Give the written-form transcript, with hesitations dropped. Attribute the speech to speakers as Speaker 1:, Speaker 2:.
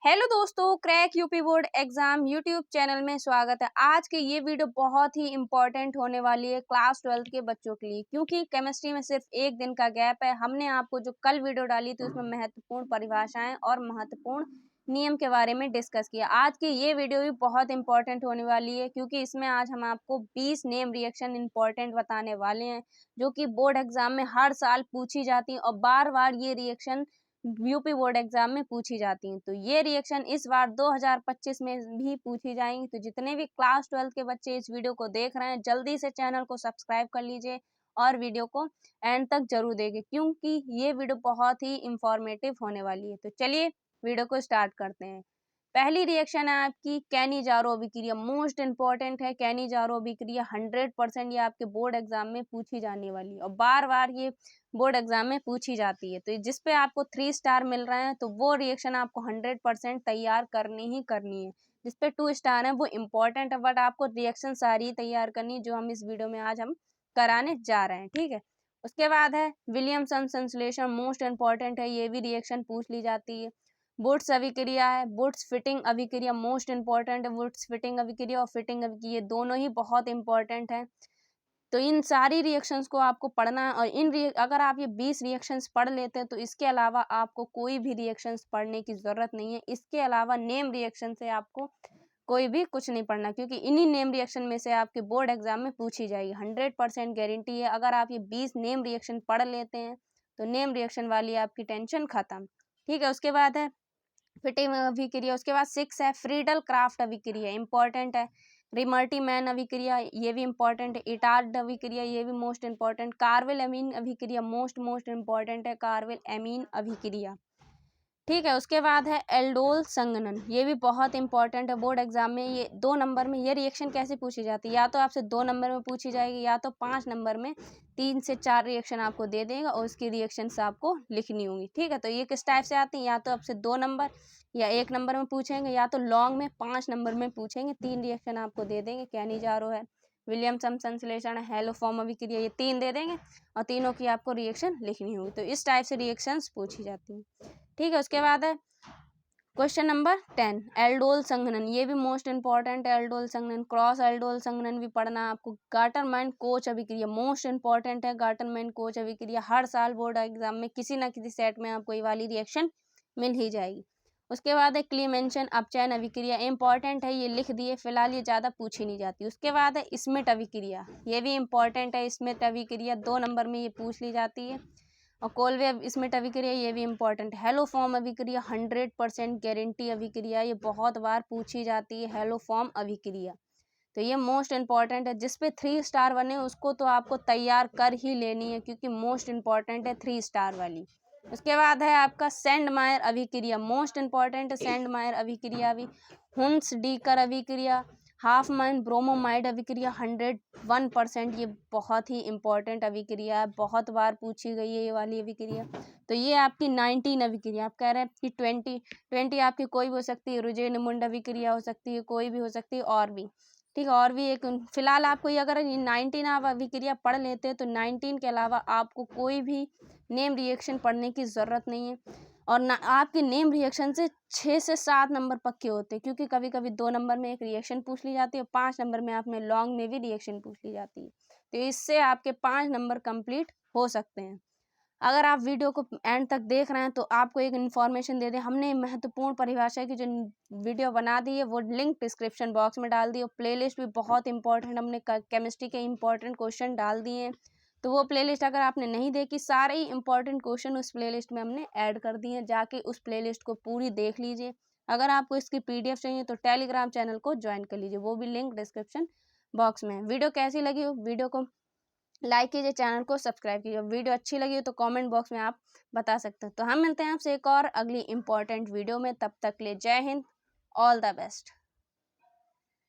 Speaker 1: Hello दोस्तों, crack UP board exam YouTube channel में स्वागत है। आज की ये वीडियो बहुत ही इम्पोर्टेंट होने वाली है क्लास 12 के बच्चों के लिए, क्योंकि केमिस्ट्री में सिर्फ एक दिन का गैप है। हमने आपको जो कल वीडियो डाली थी उसमें महत्वपूर्ण परिभाषाएं और महत्वपूर्ण नियम के बारे में डिस्कस किया। आज की ये वीडियो भी बहुत इंपॉर्टेंट होने वाली है, क्योंकि इसमें आज हम आपको 20 नेम रिएक्शन इंपॉर्टेंट बताने वाले हैं, जो कि बोर्ड एग्जाम में हर साल पूछी जाती है और बार बार ये रिएक्शन यूपी बोर्ड एग्जाम में पूछी जाती हैं। तो ये रिएक्शन इस बार 2025 में भी पूछी जाएंगी। तो जितने भी क्लास 12 के बच्चे इस वीडियो को देख रहे हैं, जल्दी से चैनल को सब्सक्राइब कर लीजिए और वीडियो को एंड तक जरूर देखें, क्योंकि ये वीडियो बहुत ही इंफॉर्मेटिव होने वाली है। तो चलिए वीडियो को स्टार्ट करते हैं। पहली रिएक्शन है आपकी कैनिजारो अभिक्रिया। मोस्ट इंपॉर्टेंट है कैनिजारो अभिक्रिया। 100% ये आपके बोर्ड एग्जाम में पूछी जाने वाली है और बार बार ये बोर्ड एग्जाम में पूछी जाती है। तो जिस पे आपको 3 स्टार मिल रहे हैं, तो वो रिएक्शन आपको 100% तैयार करनी ही करनी है। जिस पे 2 स्टार है वो इम्पोर्टेंट है, बट आपको रिएक्शन सारी तैयार करनी, जो हम इस वीडियो में आज हम कराने जा रहे हैं। ठीक है, उसके बाद है विलियमसन संश्लेषण। मोस्ट इंपॉर्टेंट है, ये भी रिएक्शन पूछ ली जाती है। वुड्स अभिक्रिया है, वुड्स फिटिंग अभिक्रिया। मोस्ट इंपॉर्टेंट है वुड्स फिटिंग अभिक्रिया और फिटिंग अभिक्रिया, ये दोनों ही बहुत इंपॉर्टेंट है। तो इन सारी रिएक्शंस को आपको पढ़ना है और अगर आप ये 20 रिएक्शंस पढ़ लेते हैं, तो इसके अलावा आपको कोई भी रिएक्शंस पढ़ने की ज़रूरत नहीं है। इसके अलावा नेम रिएक्शन से आपको कोई भी कुछ नहीं पढ़ना, क्योंकि इन्हीं नेम रिएक्शन में से आपके बोर्ड एग्जाम में पूछी जाएगी। 100% गारंटी है। अगर आप ये 20 नेम रिएक्शन पढ़ लेते हैं, तो नेम रिएक्शन वाली आपकी टेंशन खत्म। ठीक है, उसके बाद है फिटिंग अभिक्रिया। उसके बाद 6 है फ्रीडल क्राफ्ट अभिक्रिया। इंपॉर्टेंट है। रिमर्टी मैन अभिक्रिया, ये भी इंपॉर्टेंट है। इटार्ड अभिक्रिया, ये भी मोस्ट इंपॉर्टेंट। कार्विल अमीन अभिक्रिया, मोस्ट इंपॉर्टेंट है कार्विल अमीन अभिक्रिया। ठीक है, उसके बाद है एल्डोल संघनन। ये भी बहुत इंपॉर्टेंट है बोर्ड एग्जाम में। ये 2 नंबर में ये रिएक्शन कैसे पूछी जाती है, या तो आपसे 2 नंबर में पूछी जाएगी, या तो 5 नंबर में 3 से 4 रिएक्शन आपको दे देगा और उसकी रिएक्शन से आपको लिखनी होगी। ठीक है, तो ये किस टाइप से आती है, या तो आपसे 2 नंबर या 1 नंबर में पूछेंगे, या तो लॉन्ग में 5 नंबर में पूछेंगे। 3 रिएक्शन आपको दे देंगे। कैनिजारो है, विलियमसन संश्लेषण है, हेलोफॉर्म अभिक्रिया, ये 3 दे देंगे और तीनों की आपको रिएक्शन लिखनी होगी। तो इस टाइप से रिएक्शंस पूछी जाती हैं। ठीक है, उसके बाद है क्वेश्चन नंबर 10 एल्डोल संघनन। ये भी मोस्ट इंपॉर्टेंट है। एल्डोल संघनन, क्रॉस एल्डोल संघनन भी पढ़ना आपको। गाटरमैन कोच अभिक्रिया, मोस्ट इंपॉर्टेंट है। गाटरमैन कोच अभिक्रिया हर साल बोर्ड एग्जाम में किसी ना किसी सेट में आपको ये वाली रिएक्शन मिल ही जाएगी। उसके बाद है क्लीमेंशन अपचयन अभिक्रिया। इंपॉर्टेंट है, ये लिख दिए, फिलहाल ये ज़्यादा पूछी नहीं जाती। उसके बाद है स्मिट अभिक्रिया, ये भी इंपॉर्टेंट है। स्मिट अभिक्रिया 2 नंबर में ये पूछ ली जाती है। और कोलवे स्मिट अभिक्रिया, ये भी इंपॉर्टेंट है। हेलोफॉर्म अभिक्रिया 100% गारंटी अभिक्रिया, ये बहुत बार पूछी जाती है। हेलोफॉर्म अभिक्रिया, तो ये मोस्ट इंपॉर्टेंट है। जिस पे 3 स्टार बने उसको तो आपको तैयार कर ही लेनी है, क्योंकि मोस्ट इंपॉर्टेंट है 3 स्टार वाली। उसके बाद है आपका सेंडमायर अभिक्रिया। मोस्ट इंपॉर्टेंट है सेंडमायर अभिक्रिया भी। हुंस डीकर अभिक्रिया, हाफमैन ब्रोमोमाइड अभिक्रिया 101%, ये बहुत ही इंपॉर्टेंट अभिक्रिया है, बहुत बार पूछी गई है ये वाली अभिक्रिया। तो ये आपकी 19 अभिक्रिया। आप कह रहे हैं कि 20 आपकी कोई भी हो सकती है। रुजेनमुंड अभिक्रिया हो सकती है, कोई भी हो सकती है, और भी। ठीक है, और भी एक फिलहाल आपको ये अगर 19 आप अभिक्रिया पढ़ लेते हैं, तो 19 के अलावा आपको कोई भी नेम रिएक्शन पढ़ने की ज़रूरत नहीं है। और ना आपके नेम रिएक्शन से 6 से 7 नंबर पक्के होते हैं, क्योंकि कभी कभी 2 नंबर में एक रिएक्शन पूछ ली जाती है और 5 नंबर में आप में लॉन्ग में भी रिएक्शन पूछ ली जाती है। तो इससे आपके 5 नंबर कंप्लीट हो सकते हैं। अगर आप वीडियो को एंड तक देख रहे हैं, तो आपको एक इन्फॉर्मेशन दे दें, हमने महत्वपूर्ण परिभाषा की जो वीडियो बना दी है वो लिंक डिस्क्रिप्शन बॉक्स में डाल दी है। प्लेलिस्ट भी बहुत इंपॉर्टेंट, हमने केमिस्ट्री के इंपॉर्टेंट क्वेश्चन डाल दिए हैं। तो वो प्लेलिस्ट अगर आपने नहीं देखी, सारे ही इंपॉर्टेंट क्वेश्चन उस प्लेलिस्ट में हमने ऐड कर दिए हैं, जाके उस प्लेलिस्ट को पूरी देख लीजिए। अगर आपको इसकी PDF चाहिए तो टेलीग्राम चैनल को ज्वाइन कर लीजिए, वो भी लिंक डिस्क्रिप्शन बॉक्स में है। वीडियो कैसी लगी हो, वीडियो को लाइक कीजिए, चैनल को सब्सक्राइब कीजिए। वीडियो अच्छी लगी हो तो कमेंट बॉक्स में आप बता सकते हैं। तो हम मिलते हैं आपसे एक और अगली इंपॉर्टेंट वीडियो में, तब तक के लिए जय हिंद, ऑल द बेस्ट।